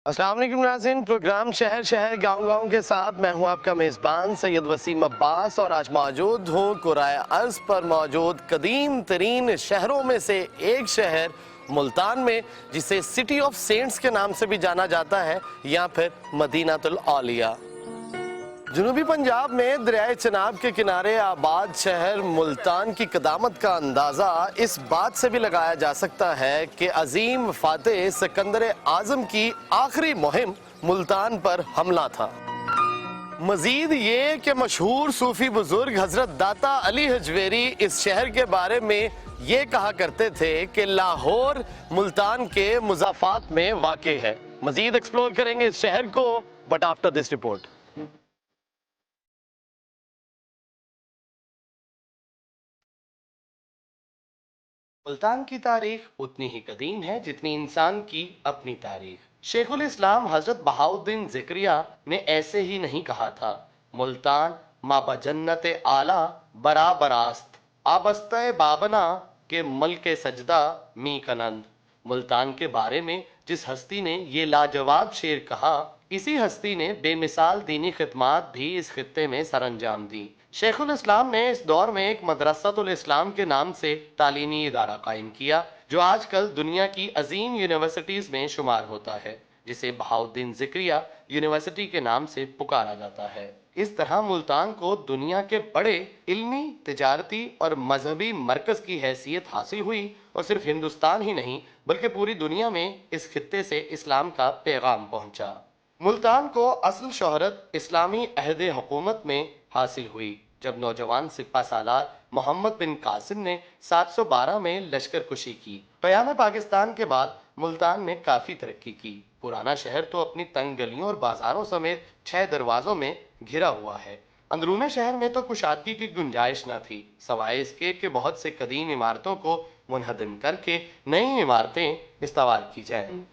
अस्सलाम वालेकुम नाज़रीन, प्रोग्राम शहर शहर गाँव गाँव के साथ मैं हूं आपका मेज़बान सैयद वसीम अब्बास और आज मौजूद हूं कुराए अर्ज़ पर मौजूद कदीम तरीन शहरों में से एक शहर मुल्तान में, जिसे सिटी ऑफ सेंट्स के नाम से भी जाना जाता है या फिर मदीनातुल औलिया। जनूबी पंजाब में दरियाए चनाब के किनारे आबाद शहर मुल्तान की कदामत का अंदाज़ा इस बात से भी लगाया जा सकता है कि अजीम फातेह सिकंदर आजम की आखिरी मुहिम मुल्तान पर हमला था। मजीद ये कि मशहूर सूफी बुजुर्ग हजरत दाता अली हजवेरी इस शहर के बारे में ये कहा करते थे कि लाहौर मुल्तान के मुज़ाफात में वाक़े है। मजीद एक्सप्लोर करेंगे इस शहर को, but after this report. Multan की तारीख उतनी ही कदीम है जितनी इंसान की अपनी तारीख। शेखुल इस्लाम हजरत बहाउद्दीन ज़िक्रिया ने ऐसे ही नहीं कहा था, मुल्तान माबा जन्नत आला बरा बरास्त आबस्ते बाबना के मल्के सजदा मी कनंद। मुल्तान के बारे में जिस हस्ती ने ये लाजवाब शेर कहा, इसी हस्ती ने बेमिसाल दीनी खिदमात भी इस खित्ते में सरअंजाम दी। शेखुल इस्लाम ने इस दौर में एक मदरसतुल इस्लाम के नाम से तालीमी इदारा कायम किया, जो आजकल दुनिया की अजीम यूनिवर्सिटीज में शुमार होता है, जिसे बहाउद्दीन ज़िक्रिया यूनिवर्सिटी के नाम से पुकारा जाता है। इस तरह मुल्तान को दुनिया के बड़े इल्मी, तिजारती और मजहबी मरकज की हैसियत हासिल हुई और सिर्फ हिंदुस्तान ही नहीं बल्कि पूरी दुनिया में इस खित्ते से इस्लाम का पैगाम पहुंचा। मुल्तान को असल शोहरत इस्लामी अहद हुकूमत में हासिल हुई जब नौजवान सिपा सालार मोहम्मद बिन कासिम ने 712 में लश्कर कुशी की। क़याम पाकिस्तान के बाद मुल्तान ने काफ़ी तरक्की की। पुराना शहर तो अपनी तंग गलियों और बाजारों समेत 6 दरवाज़ों में घिरा हुआ है। अंदरूने शहर में तो कुशादगी की गुंजाइश न थी, सवाए इसके कि बहुत से कदीम इमारतों को मुनहदम करके नई इमारतें इस्तावार की जाएं।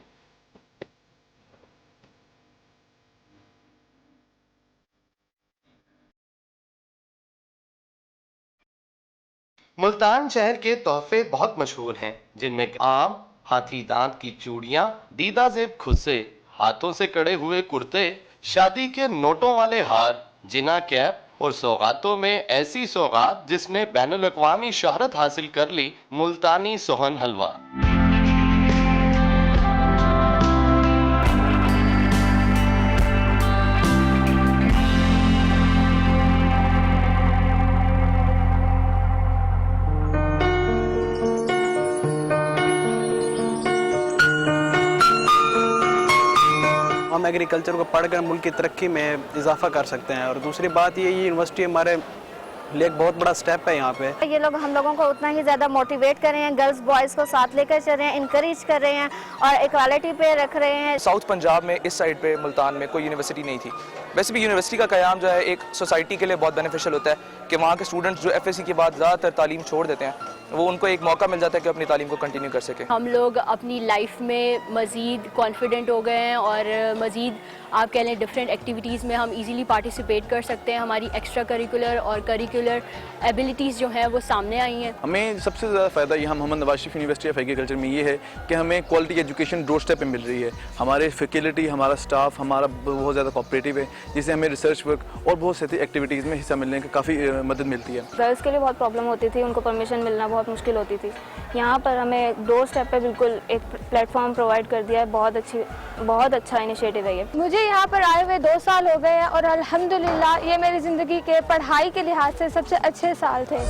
मुल्तान शहर के तोहफे बहुत मशहूर हैं, जिनमें आम, हाथी दांत की चूड़ियां, दीदा जेब खुस्से, हाथों से कड़े हुए कुर्ते, शादी के नोटों वाले हार, जिना कैप और सौगातों में ऐसी सौगात जिसने बैनुल अक़वामी शोहरत हासिल कर ली, मुल्तानी सोहन हलवा। हम एग्रीकल्चर को पढ़कर मुल्क की तरक्की में इजाफा कर सकते हैं। और दूसरी बात ये यूनिवर्सिटी हमारे लिए एक बहुत बड़ा स्टेप है। यहाँ पे ये लोग हम लोगों को उतना ही ज़्यादा मोटिवेट कर रहे हैं, गर्ल्स बॉयज़ को साथ लेकर चल रहे हैं, इंकरेज कर रहे हैं और इक्वालिटी पे रख रहे हैं। साउथ पंजाब में इस साइड पे मुल्तान में कोई यूनिवर्सिटी नहीं थी। वैसे भी यूनिवर्सिटी का क़याम जो है एक सोसाइटी के लिए बहुत बेनिफिशियल होता है कि वहाँ के स्टूडेंट्स जो एफएससी के बाद ज़्यादातर तालीम छोड़ देते हैं, वो उनको एक मौका मिल जाता है कि अपनी तालीम को कंटिन्यू कर सकें। हम लोग अपनी लाइफ में मज़ीद कॉन्फिडेंट हो गए हैं और मज़ीद आप कह लें डिफरेंट एक्टिविटीज़ में हम इजीली पार्टिसिपेट कर सकते हैं। हमारी एक्स्ट्रा करिकुलर और करिकुलर एबिलिटीज़ जो हैं वो सामने आई हैं। हमें सबसे ज़्यादा फ़ायदा यहाँ Mohammad Nawaz Sharif university of agriculture में ये है कि हमें क्वालिटी एजुकेशन डोर स्टेप पे मिल रही है। हमारे फैकल्टी, हमारा स्टाफ, हमारा बहुत ज़्यादा कोऑपरेटिव है, जिससे हमें रिसर्च वर्क और बहुत सी एक्टिविटीज़ में हिस्सा मिलने की काफ़ी मदद मिलती है। गर्ल्स के लिए बहुत प्रॉब्लम होती थी, उनको परमिशन मिलना बहुत मुश्किल होती थी। यहाँ पर हमें डोर स्टेप पे बिल्कुल एक प्लेटफॉर्म प्रोवाइड कर दिया है। बहुत अच्छा इनिशिएटिव है ये। मुझे यहाँ पर आए हुए 2 साल हो गए हैं और अल्हम्दुलिल्लाह ये मेरी ज़िंदगी के पढ़ाई के लिहाज से सबसे अच्छे साल थे।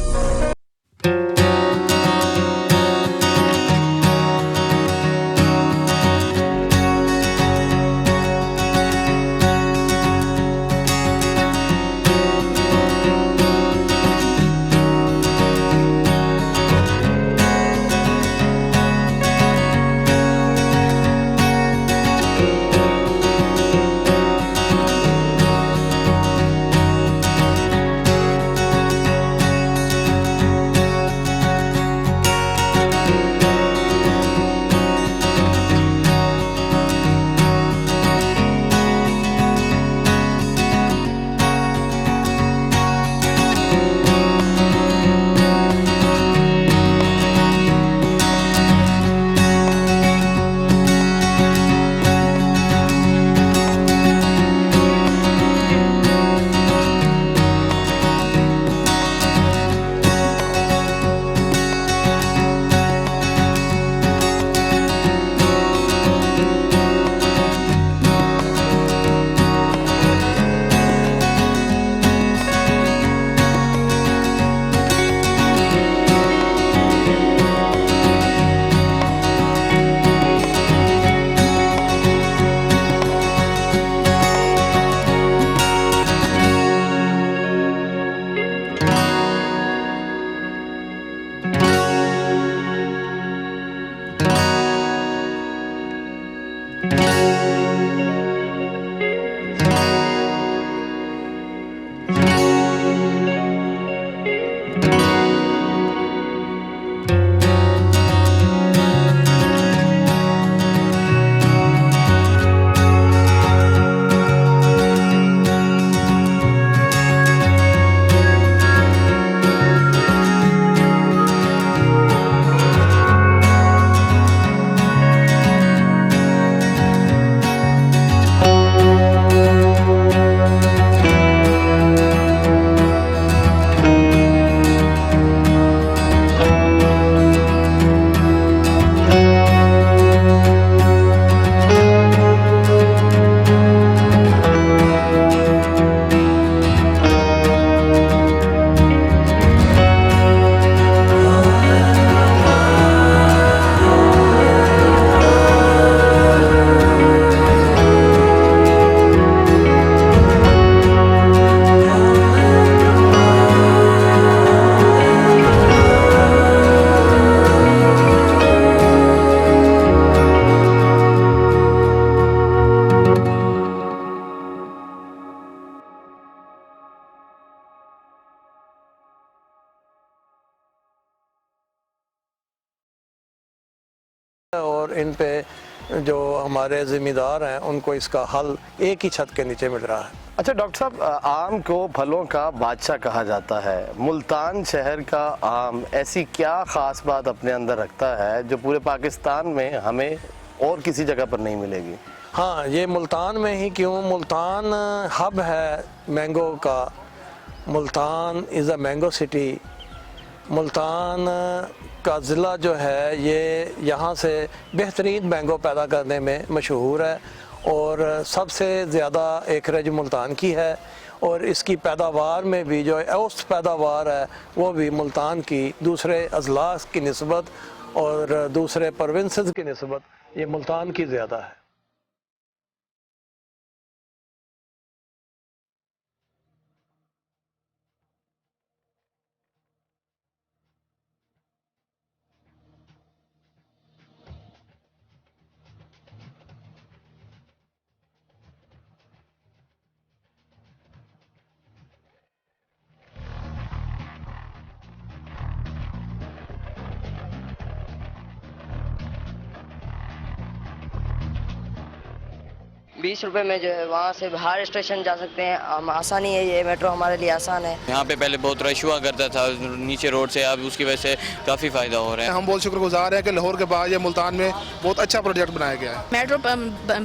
और इन पे जो हमारे ज़िम्मेदार हैं उनको इसका हल एक ही छत के नीचे मिल रहा है। अच्छा डॉक्टर साहब, आम को फलों का बादशाह कहा जाता है। मुल्तान शहर का आम ऐसी क्या ख़ास बात अपने अंदर रखता है जो पूरे पाकिस्तान में हमें और किसी जगह पर नहीं मिलेगी? हाँ, ये मुल्तान में ही क्यों, मुल्तान हब है मैंगो का। Multan is a mango city. Multan का ज़िला जो है ये यहाँ से बेहतरीन मैंगो पैदा करने में मशहूर है और सबसे ज़्यादा एकरेज मुल्तान की है और इसकी पैदावार में भी जो औसत पैदावार है वो भी मुल्तान की दूसरे अजला की निस्बत और दूसरे प्रोविंसेस की निस्बत ये मुल्तान की ज़्यादा है। ₹20 में जो है वहाँ से हर स्टेशन जा सकते हैं। हम आसानी है, ये मेट्रो हमारे लिए आसान है। यहाँ पे पहले बहुत रश हुआ करता था नीचे रोड से, अब उसकी वजह से काफ़ी फ़ायदा हो रहा है। हम बहुत शुक्रगुजार हैं कि लाहौर के बाद ये मुल्तान में बहुत अच्छा प्रोजेक्ट बनाया गया है। मेट्रो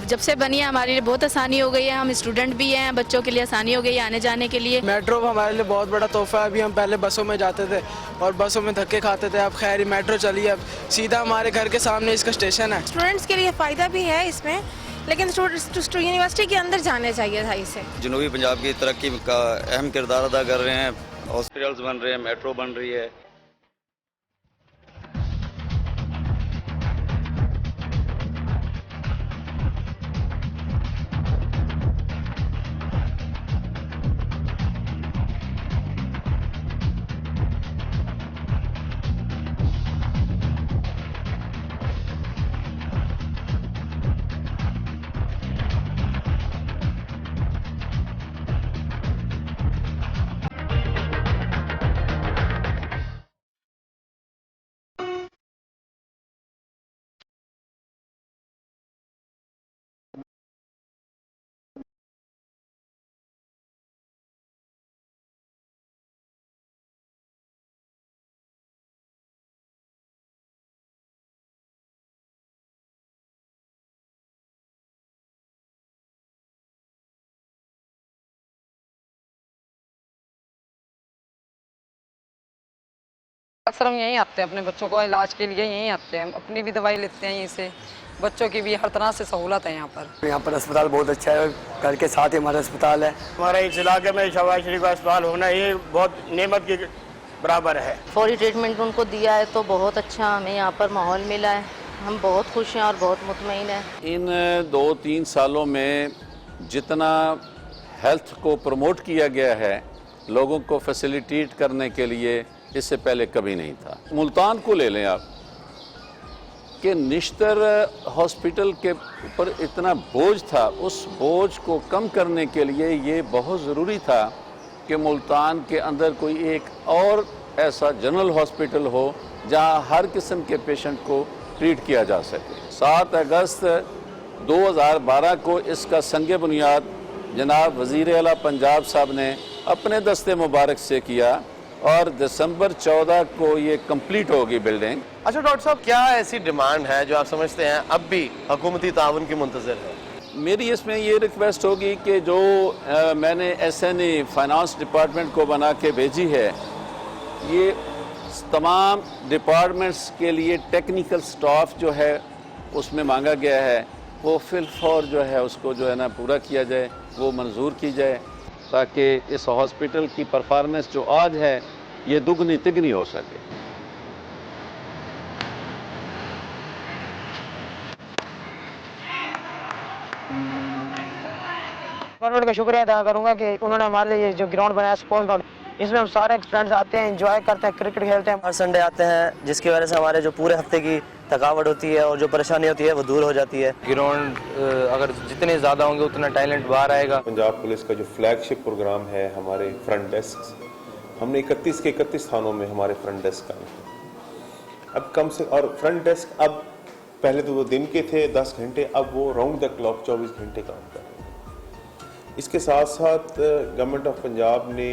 जब से बनी है हमारे लिए बहुत आसानी हो गई है। हम स्टूडेंट भी हैं, बच्चों के लिए आसानी हो गई है आने जाने के लिए। मेट्रो हमारे लिए बहुत बड़ा तोहफा है। अभी हम पहले बसों में जाते थे और बसों में धक्के खाते थे, अब खैर मेट्रो चली है, अब सीधा हमारे घर के सामने इसका स्टेशन है। स्टूडेंट्स के लिए फ़ायदा भी है इसमें, लेकिन यूनिवर्सिटी के अंदर जाने चाहिए था इसे। जनूबी पंजाब की तरक्की का अहम किरदार अदा कर रहे हैं। हॉस्पिटल्स बन रहे हैं, मेट्रो बन रही है। अक्सर हम यहीं आते हैं, अपने बच्चों को इलाज के लिए यहीं आते हैं, अपनी भी दवाई लेते हैं यहीं से, बच्चों की भी हर तरह से सहूलत है यहाँ पर। यहाँ पर अस्पताल बहुत अच्छा है, घर के साथ ही हमारा अस्पताल है। हमारे इस इलाके में शहबाज शरीफ का अस्पताल होना ये बहुत नेमत के बराबर है। फौरी ट्रीटमेंट उनको दिया है तो बहुत अच्छा हमें यहाँ पर माहौल मिला है। हम बहुत खुश हैं और बहुत मुतमईन हैं। इन 2-3 सालों में जितना हेल्थ को प्रमोट किया गया है लोगों को फैसिलिटेट करने के लिए, इससे पहले कभी नहीं था। मुल्तान को ले लें आप कि निश्तर हॉस्पिटल के ऊपर इतना बोझ था, उस बोझ को कम करने के लिए ये बहुत ज़रूरी था कि मुल्तान के अंदर कोई एक और ऐसा जनरल हॉस्पिटल हो जहां हर किस्म के पेशेंट को ट्रीट किया जा सके। 7 अगस्त 2012 को इसका संग बुनियाद जनाब वज़ीर आला पंजाब साहब ने अपने दस्ते मुबारक से किया और दिसंबर 14 को ये कंप्लीट होगी बिल्डिंग। अच्छा डॉक्टर साहब, क्या ऐसी डिमांड है जो आप समझते हैं अब भी हुकूमती ताउन की मुंतज़िर है? मेरी इसमें ये रिक्वेस्ट होगी कि जो मैंने SNE फाइनेंस डिपार्टमेंट को बना के भेजी है, ये तमाम डिपार्टमेंट्स के लिए टेक्निकल स्टाफ जो है उसमें मांगा गया है, वो फिलफौर जो है उसको जो है ना पूरा किया जाए, वो मंजूर की जाए ताकि इस हॉस्पिटल की परफॉर्मेंस जो आज है ये दुगनी तिगनी हो सके। गवर्नमेंट का शुक्रिया अदा करूंगा कि उन्होंने हमारे लिए जो ग्राउंड बनाया स्पोर्ट्स ग्राउंड, इसमें हम सारे फ्रेंड्स आते हैं, एंजॉय करते हैं, क्रिकेट खेलते हैं। हर संडे आते हैं, जिसकी वजह से हमारे जो पूरे हफ्ते की थकावट होती है और जो परेशानी होती है वो दूर हो जाती है। ग्राउंड अगर जितने ज़्यादा होंगे उतना टैलेंट बाहर आएगा। पंजाब पुलिस का जो फ्लैगशिप प्रोग्राम है हमारे फ्रंट डेस्क, हमने 31 के 31 थानों में हमारे फ्रंट डेस्क कायम है। अब कम से और फ्रंट डेस्क अब पहले तो वो दिन के थे 10 घंटे, अब वो राउंड द क्लॉक 24 घंटे काम कर रहे हैं। इसके साथ साथ गवर्नमेंट ऑफ पंजाब ने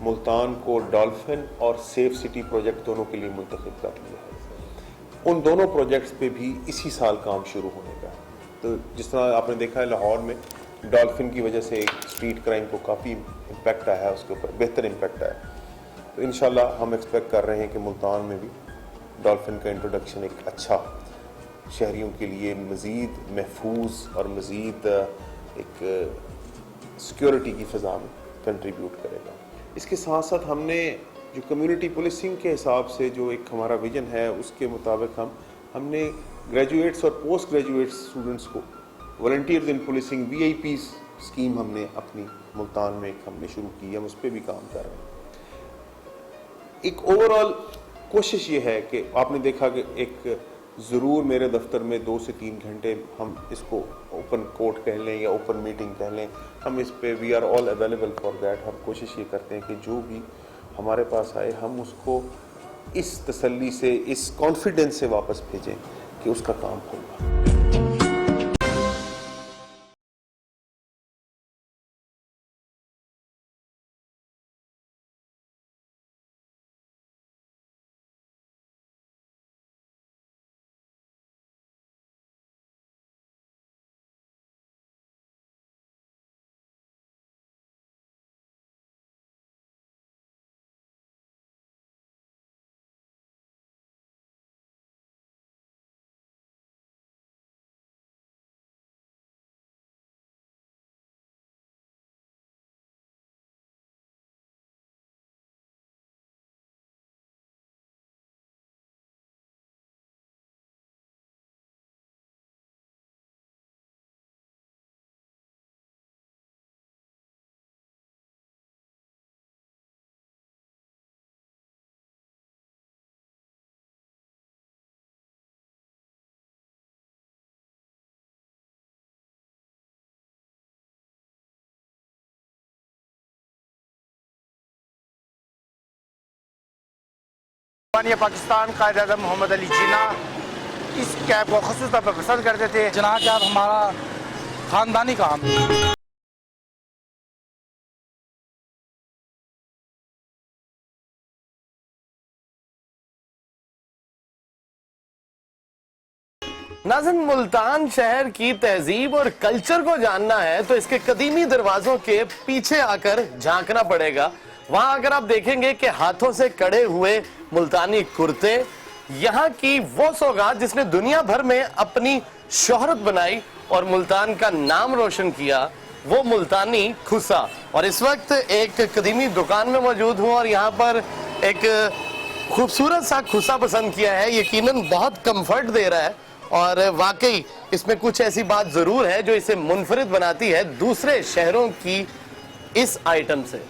मुल्तान को डॉल्फिन और सेफ सिटी प्रोजेक्ट दोनों के लिए मुंतखब कर लिया है। उन दोनों प्रोजेक्ट्स पे भी इसी साल काम शुरू होने का है। तो जिस तरह आपने देखा है लाहौर में डॉल्फिन की वजह से स्ट्रीट क्राइम को काफ़ी इम्पैक्ट आया है, उसके ऊपर बेहतर इम्पैक्ट आया। तो इंशाल्लाह हम एक्सपेक्ट कर रहे हैं कि मुल्तान में भी डॉल्फिन का इंट्रोडक्शन एक अच्छा शहरियों के लिए मज़ीद महफूज और मज़ीद एक सिक्योरिटी की फ़ज़ा में कंट्रीब्यूट करेगा। इसके साथ साथ हमने जो कम्युनिटी पुलिसिंग के हिसाब से जो एक हमारा विजन है उसके मुताबिक हमने ग्रेजुएट्स और पोस्ट ग्रेजुएट स्टूडेंट्स को वॉलंटियर्स इन पुलिसिंग VIP स्कीम हमने अपनी मुल्तान में हमने शुरू की है, हम उस पर भी काम कर रहे हैं। एक ओवरऑल कोशिश ये है कि आपने देखा कि एक ज़रूर मेरे दफ्तर में 2 से 3 घंटे हम इसको ओपन कोर्ट कह लें या ओपन मीटिंग कह लें, हम इस पे we are all available for that. हम कोशिश ये करते हैं कि जो भी हमारे पास आए हम उसको इस तसल्ली से, इस कॉन्फिडेंस से वापस भेजें कि उसका काम होगा। पाकिस्तान कायद-ए-आज़म मोहम्मद अली जिन्ना इस कैब को ख़ुसूस तौर पर पसंद करते थे। जना कैब हमारा ख़ानदानी काम है। नाज़रीन, मुल्तान शहर की तहजीब और कल्चर को जानना है तो इसके कदीमी दरवाजों के पीछे आकर झांकना पड़ेगा। वहां अगर आप देखेंगे कि हाथों से कड़े हुए मुल्तानी कुर्ते, यहाँ की वो सौगात जिसने दुनिया भर में अपनी शोहरत बनाई और मुल्तान का नाम रोशन किया, वो मुल्तानी खुसा। और इस वक्त एक कदीमी दुकान में मौजूद हूँ और यहाँ पर एक खूबसूरत सा खुसा पसंद किया है। यकीनन बहुत कंफर्ट दे रहा है और वाकई इसमें कुछ ऐसी बात जरूर है जो इसे मुनफरिद बनाती है दूसरे शहरों की इस आइटम से।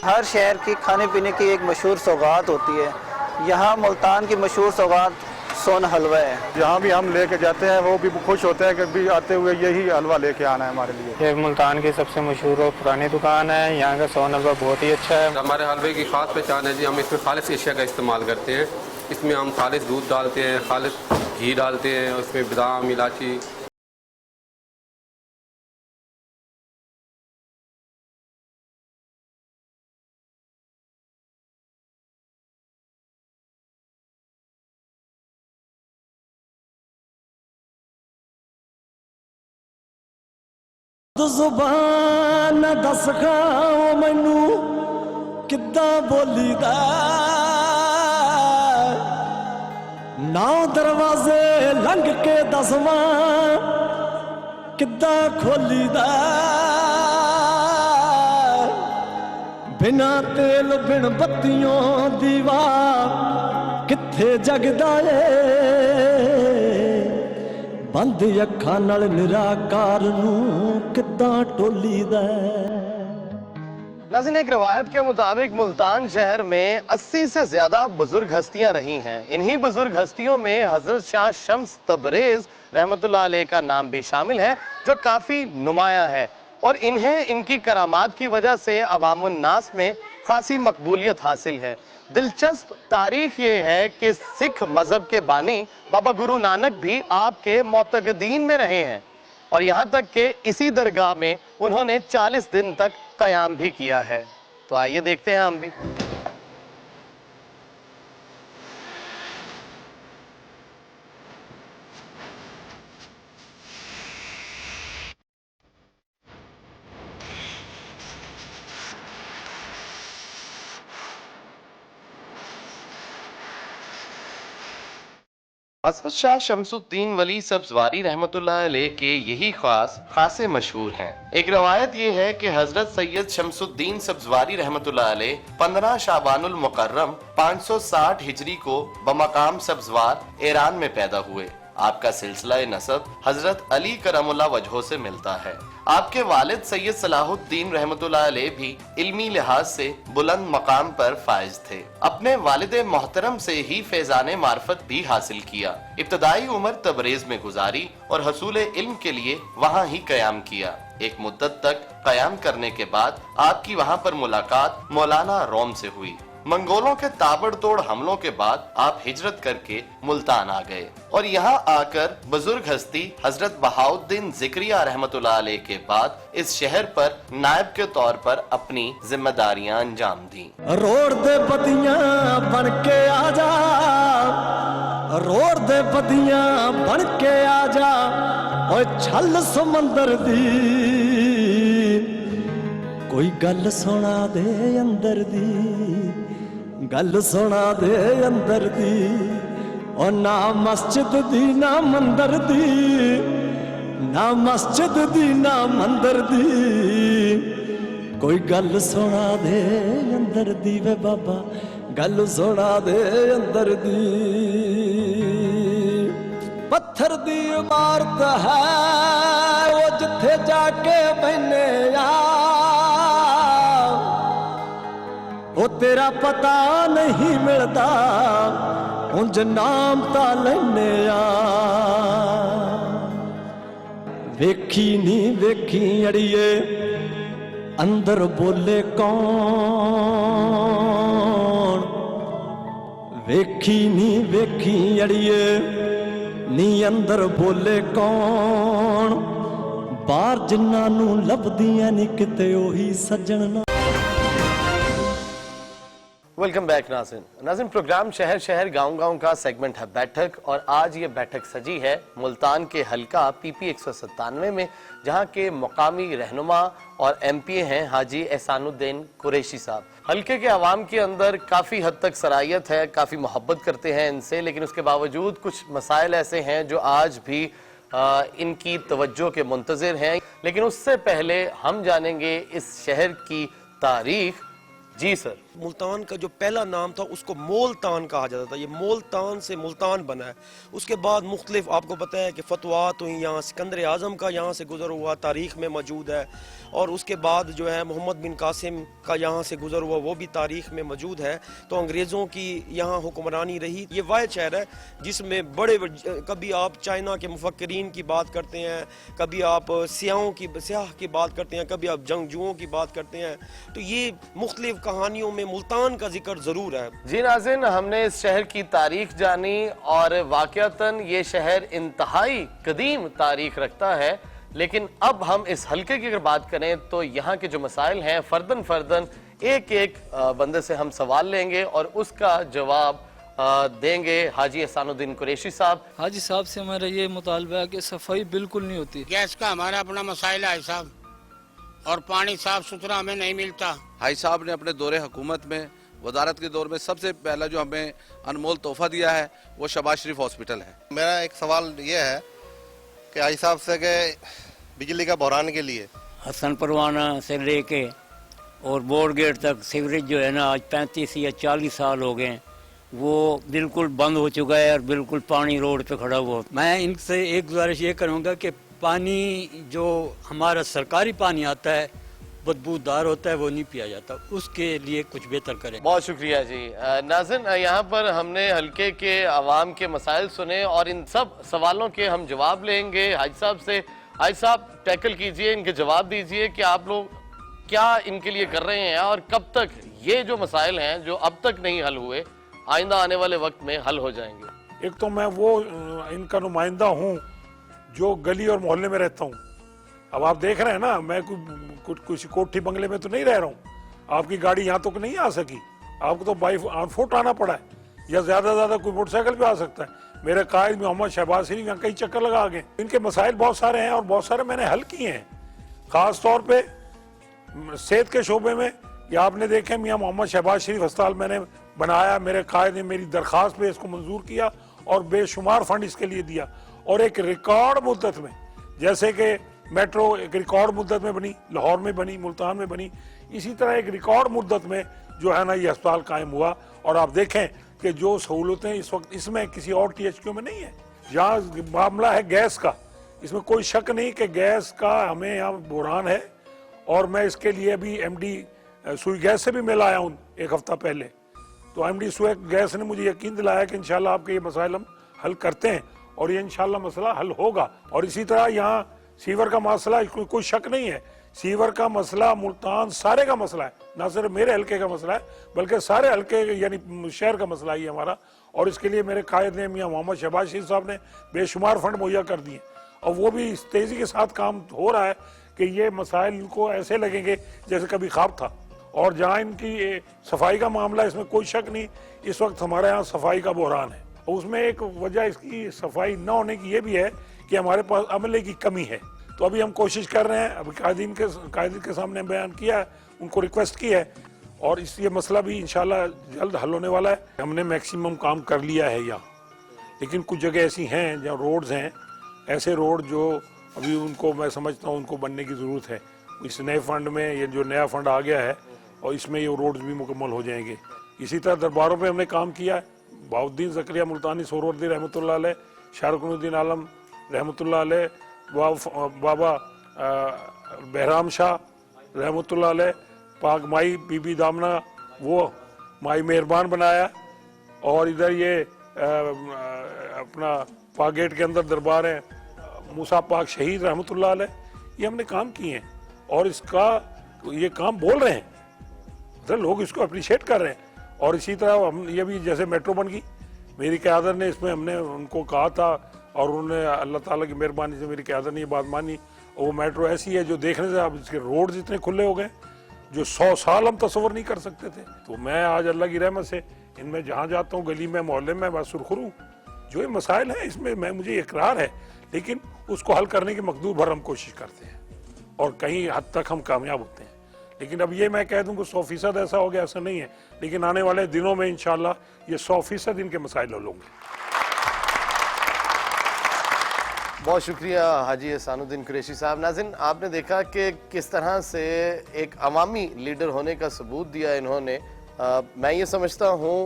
हर शहर की खाने पीने की एक मशहूर सौगात होती है। यहाँ मुल्तान की मशहूर सौगात सोन हलवा है। जहाँ भी हम लेके जाते हैं वो भी खुश होते हैं कि भी आते हुए यही हलवा लेके आना है हमारे लिए। ये मुल्तान की सबसे मशहूर और पुरानी दुकान है। यहाँ का सोन हलवा बहुत ही अच्छा है। हमारे हलवे की खास पहचान है जी, हम इसमें खालिस एशिया का इस्तेमाल करते हैं। इसमें हम खालिस दूध डालते हैं, खालिस घी डालते हैं, उसमें बादाम, इलायची। ज़ुबान दस खाओ मैनू किद्दां बोलीदा ना दरवाजे लंघ के दसवां किद्दां खोलीदा बिना तेल बिन बत्तियों दीवा किथे जगदा बंद अखां नाल निराकार नूं किद्दां टोलीदा। नाज़रीन, एक रवायत के मुताबिक मुल्तान शहर में 80 से ज्यादा बुजुर्ग हस्तियां रही हैं। इन्हीं बुजुर्ग हस्तियों में हजरत शाह शम्स तबरेज रहमतुल्लाह अलैह का नाम भी शामिल है, जो काफी नुमाया है और इन्हें इनकी करामात की वजह से अवामुन नास में खासी मकबूलियत हासिल है। दिलचस्प तारीख ये है कि सिख मजहब के बानी बाबा गुरु नानक भी आपके मोतकदीन में रहे हैं और यहाँ तक कि इसी दरगाह में उन्होंने 40 दिन तक क़याम भी किया है। तो आइए देखते हैं हम भी। हज़रत शाह शम्सुद्दीन वली सब्ज़वारी रहमतुल्लाह अलैह के यही खासे मशहूर हैं। एक रवायत ये है कि हजरत सैयद शम्सुद्दीन सब्ज़वारी रहमतुल्लाह अलैह 15 शाबानुल मुकर्रम 560 हिजरी को बमकाम सब्ज़वार ईरान में पैदा हुए। आपका सिलसिला नसब हजरत अली करमुल्लाह वजहों से मिलता है। आपके वालिद सैयद सलाहुद्दीन रहमतुल्लाह अलैह भी इल्मी लिहाज से बुलंद मकाम पर फाइज थे। अपने वालिद मोहतरम से ही फैजान मार्फत भी हासिल किया। इब्तदाई उम्र तबरेज में गुजारी और हसूल इल्म के लिए वहाँ ही क़याम किया। एक मुद्दत तक क़याम करने के बाद आपकी वहाँ पर मुलाकात मौलाना रोम से हुई। मंगोलों के ताबड़तोड़ हमलों के बाद आप हिजरत करके मुल्तान आ गए और यहाँ आकर बुजुर्ग हस्ती हजरत बहाउद्दीन ज़िक्रिया रहमतुल्लाह अलैह के बाद इस शहर पर नायब के तौर पर अपनी जिम्मेदारियां अंजाम दी। रोड दे बदियां बन के आजा, रोड दे बदियां बन के आजा, ओए छल समंदर दी कोई गल सुना दे अंदर दी, गल सुना दे अंदर दी, और ना मस्जिद दी ना मंदिर दी, ना मस्जिद दी ना मंदिर दी, कोई गल सुना दे अंदर दी वे बाबा, गल सुना दे अंदर दी। पत्थर दी इमारत है वो जिथे जाके बहने वो तेरा पता नहीं मिलता उंज नाम ता लेने वेखी नी वेखी अड़िए अंदर बोले कौन, वेखी नी वेखी अड़िए नी अंदर बोले कौन, बाहर जिन्ना नू लभदियां नी किते ओही सज्जन ना। वेलकम बैक नाज़रीन, प्रोग्राम शहर शहर गांव गांव का सेगमेंट है बैठक और आज ये बैठक सजी है मुल्तान के हल्का PP 197 में, जहां के मुकामी रहनुमा और MP हैं हाजी एहसानुद्दीन कुरैशी साहब। हल्के के आवाम के अंदर काफ़ी हद तक सरायत है, काफ़ी मोहब्बत करते हैं इनसे, लेकिन उसके बावजूद कुछ मसाइल ऐसे हैं जो आज भी इनकी तवज्जो के मुंतज़िर हैं। लेकिन उससे पहले हम जानेंगे इस शहर की तारीख। जी सर। मुल्तान का जो पहला नाम था उसको मोलतान कहा जाता था, ये मोलतान से मुल्तान बना है। उसके बाद मुख्तलिफ आपको पता है कि फतवात हुई, यहाँ सिकंदर आज़म का यहाँ से गुजर हुआ तारीख़ में मौजूद है, और उसके बाद जो है मोहम्मद बिन कासिम का यहाँ से गुजर हुआ वो भी तारीख़ में मौजूद है। तो अंग्रेज़ों की यहाँ हुक्मरानी रही। ये वाहिद शहर है जिसमें बड़े कभी आप चाइना के मुफक्किरीन की बात करते हैं, कभी आप स्याह की बात करते हैं, कभी आप जंगजुओं की बात करते हैं। तो ये मुख्तलिफ कहानियों में मुल्तान का जिक्र जरूर है। जी नाज़रीन, हमने इस शहर की तारीख जानी और वाक़यातन ये शहर इंतहाई कदीम तारीख रखता है। लेकिन अब हम इस हल्के की अगर बात करें तो यहाँ के जो मसाइल हैं फर्दन फर्दन एक एक बंदे से हम सवाल लेंगे और उसका जवाब देंगे हाजी एहसानुद्दीन कुरैशी साहब। हाजी साहब से हमारा ये मुतालबा है कि सफाई बिल्कुल नहीं होती। गैस का हमारा अपना मसाइला है साहब, और पानी साफ सुथरा हमें नहीं मिलता। हाई साहब ने अपने दौरे हुकूमत में वजारत के दौर में सबसे पहला जो हमें अनमोल तोहफा दिया है वो शहबाज शरीफ हॉस्पिटल है। मेरा एक सवाल ये है कि आई साहब से कि बिजली का बहरान के लिए हसन परवाना से लेके और बोर्ड गेट तक सीवरेज जो है ना आज 35 या 40 साल हो गए, वो बिल्कुल बंद हो चुका है और बिल्कुल पानी रोड पे खड़ा हुआ। मैं इनसे एक गुजारिश ये करूँगा कि पानी जो हमारा सरकारी पानी आता है बदबूदार होता है, वो नहीं पिया जाता, उसके लिए कुछ बेहतर करें। बहुत शुक्रिया जी। नाज़रीन, यहाँ पर हमने हल्के के आवाम के मसाइल सुने और इन सब सवालों के हम जवाब लेंगे हाजी साहब से। हाजी साहब टैकल कीजिए, इनके जवाब दीजिए कि आप लोग क्या इनके लिए कर रहे हैं और कब तक ये जो मसाइल हैं जो अब तक नहीं हल हुए आइंदा आने वाले वक्त में हल हो जाएंगे। एक तो मैं वो इनका नुमाइंदा हूँ जो गली और मोहल्ले में रहता हूँ। अब आप देख रहे हैं ना, मैं कुछ कोठी बंगले में तो नहीं रह रहा हूँ। आपकी गाड़ी यहाँ तक नहीं आ सकी, आपको तो बाई ऑन फुट आना पड़ा है, या ज्यादा से ज्यादा कोई मोटरसाइकिल पे आ सकता है। मेरे कायद मोहम्मद शहबाज शरीफ यहाँ कई चक्कर लगा गए। इनके मसाइल बहुत सारे हैं और बहुत सारे मैंने हल किए हैं। खास तौर पे सेहत के शोबे में या आपने देखे मियाँ मोहम्मद शहबाज शरीफ अस्पताल मैंने बनाया, मेरे कायद ने मेरी दरख्वास्त पे इसको मंजूर किया और बेशुमार फंड इसके लिए दिया। और एक रिकॉर्ड मुद्दत में, जैसे कि मेट्रो एक रिकॉर्ड मुद्दत में बनी, लाहौर में बनी, मुल्तान में बनी, इसी तरह एक रिकॉर्ड मुद्दत में जो है ना ये अस्पताल कायम हुआ। और आप देखें कि जो सहूलतें इस वक्त इसमें किसी और THQ में नहीं है। जहाँ मामला है गैस का, इसमें कोई शक नहीं कि गैस का हमें यहाँ बुरहान है और मैं इसके लिए अभी MD सुई गैस से भी मिल आया हूँ एक हफ्ता पहले। तो MD सुई गैस ने मुझे यकीन दिलाया कि इंशाल्लाह आपके ये मसाइल हम हल करते हैं और ये इंशाल्लाह मसला हल होगा। और इसी तरह यहाँ सीवर का मसला, कोई शक नहीं है, सीवर का मसला मुल्तान सारे का मसला है, ना सिर्फ मेरे हल्के का मसला है बल्कि सारे हल्के यानी शहर का मसला ही हमारा। और इसके लिए मेरे कायद ने मियाँ मोहम्मद शहबाज शरीफ साहब ने बेशुमार फंड मुहैया कर दिए और वो भी इस तेज़ी के साथ काम हो रहा है कि ये मसाइल को ऐसे लगेंगे जैसे कभी ख्वाब था। और जहाँ इनकी सफाई का मामला, इसमें कोई शक नहीं, इस वक्त हमारे यहाँ सफाई का बहरान है। उसमें एक वजह इसकी सफाई न होने की ये भी है कि हमारे पास अमले की कमी है। तो अभी हम कोशिश कर रहे हैं, अभी कायदीन के सामने बयान किया है, उनको रिक्वेस्ट की है और ये मसला भी इंशाल्लाह जल्द हल होने वाला है। हमने मैक्सिमम काम कर लिया है यहाँ, लेकिन कुछ जगह ऐसी हैं जहाँ रोड्स हैं, ऐसे रोड जो अभी उनको मैं समझता हूँ उनको बनने की ज़रूरत है। इस नए फंड में ये जो नया फंड आ गया है और इसमें ये रोड्स भी मुकम्मल हो जाएंगे। इसी तरह दरबारों पे हमने काम किया है। बहाउद्दीन ज़करिया मुल्तानी सोहरवर्दी रहमतुल्लाह अलैह, शाहरुखुद्दीन आलम रहमतुल्लाह अलैह, बाबा बहराम शाह रहमतुल्लाह अलैह, पाक माई बीबी दामना वो माई मेहरबान बनाया। और इधर ये अपना पाक गेट के अंदर दरबार है मूसा पाक शहीद रहमतुल्लाह अलैह। ये हमने काम किए हैं और इसका ये काम बोल रहे हैं, मतलब लोग इसको अप्रिशिएट कर रहे हैं। और इसी तरह हम ये भी जैसे मेट्रो बन गई, मेरी क़यादत ने इसमें हमने उनको कहा था और उन्होंने अल्लाह ताला की मेहरबानी से मेरी क़यादत ने ये बात मानी। और वो मेट्रो ऐसी है जो देखने से अब इसके रोड्स इतने खुले हो गए जो 100 साल हम तस्वर नहीं कर सकते थे। तो मैं आज अल्लाह की रहमत से इनमें जहाँ जाता हूँ, गली में मोहल्ले में, बस सुरखरू जो ये मसाइल हैं इसमें मुझे इकरार है, लेकिन उसको हल करने की मकदूर भर हम कोशिश करते हैं और कहीं हद तक हम कामयाब होते हैं। लेकिन अब ये मैं कह दूं कि 100% ऐसा हो गया, ऐसा नहीं है, लेकिन आने वाले दिनों में इंशाल्लाह ये 100% इनके मसाइल हल होंगे। बहुत शुक्रिया हाजी एहसानुद्दीन कुरैशी साहब। नाज़रीन, आपने देखा कि किस तरह से एक अवामी लीडर होने का सबूत दिया इन्होंने। मैं ये समझता हूँ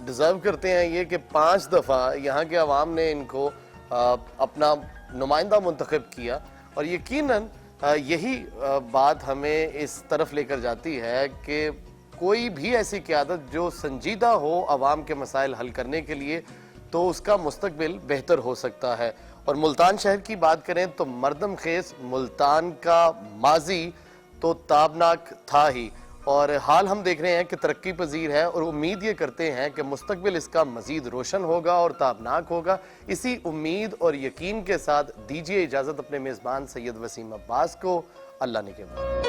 डिज़र्व करते हैं ये कि 5 दफ़ा यहाँ के अवाम ने इनको अपना नुमाइंदा मुंतखब किया और यकीनन यही बात हमें इस तरफ लेकर जाती है कि कोई भी ऐसी क़यादत जो संजीदा हो अवाम के मसाइल हल करने के लिए, तो उसका मुस्तकबिल बेहतर हो सकता है। और मुल्तान शहर की बात करें तो मरदम खेस मुल्तान का माजी तो ताबनाक था ही, और हाल हम देख रहे हैं कि तरक्की पजीर है और उम्मीद ये करते हैं कि मुस्तकबिल इसका मजीद रोशन होगा और ताबनाक होगा। इसी उम्मीद और यकीन के साथ दीजिए इजाज़त अपने मेज़बान सैयद वसीम अब्बास को। अल्लाह ने के बाद।